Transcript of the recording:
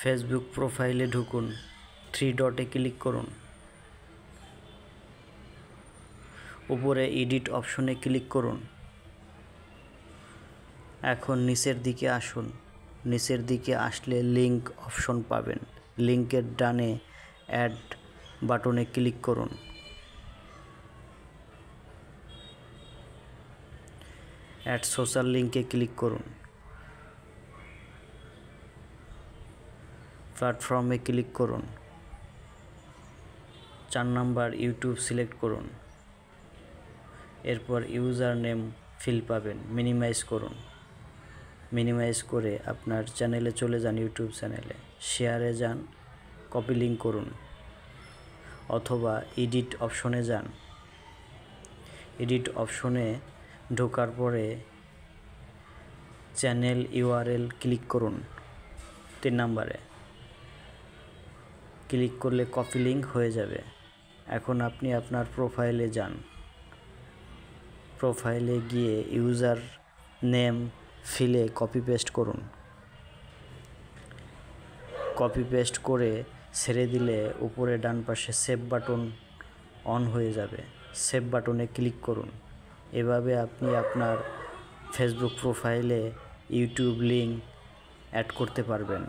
Facebook প্রোফাইলে ঢুকুন, three ডটে click করুন, উপরে এডিট অপশনে ক্লিক করুন। এখন নিচের দিকে আসুন, নিচের দিকে আসলে লিঙ্ক অপশন পাবেন। লিঙ্কের ডানে অ্যাড বাটনে ক্লিক করুন। অ্যাড সোশ্যাল লিঙ্কে ক্লিক করুন। প্ল্যাটফর্মে ক্লিক করুন। 4 নাম্বার ইউটিউব সিলেক্ট করুন। এরপর ইউজার নেম ফিল পাবেন, মিনিমাইজ করুন। মিনিমাইজ করে আপনার চ্যানেলে চলে যান, ইউটিউব চ্যানেলে শেয়ারে যান, কপি লিঙ্ক করুন, অথবা এডিট অপশনে যান। এডিট অপশনে ঢোকার পরে চ্যানেল ইউআরএল ক্লিক করুন। 3 নাম্বারে ক্লিক করলে কপি লিঙ্ক হয়ে যাবে। এখন আপনি আপনার প্রোফাইলে যান। প্রোফাইলে গিয়ে ইউজার নেম ফিলে কপি পেস্ট করুন। কপি পেস্ট করে ছেড়ে দিলে উপরে ডান পাশে সেভ বাটন অন হয়ে যাবে। সেভ বাটনে ক্লিক করুন। এভাবে আপনি আপনার ফেসবুক প্রোফাইলে ইউটিউব লিঙ্ক অ্যাড করতে পারবেন।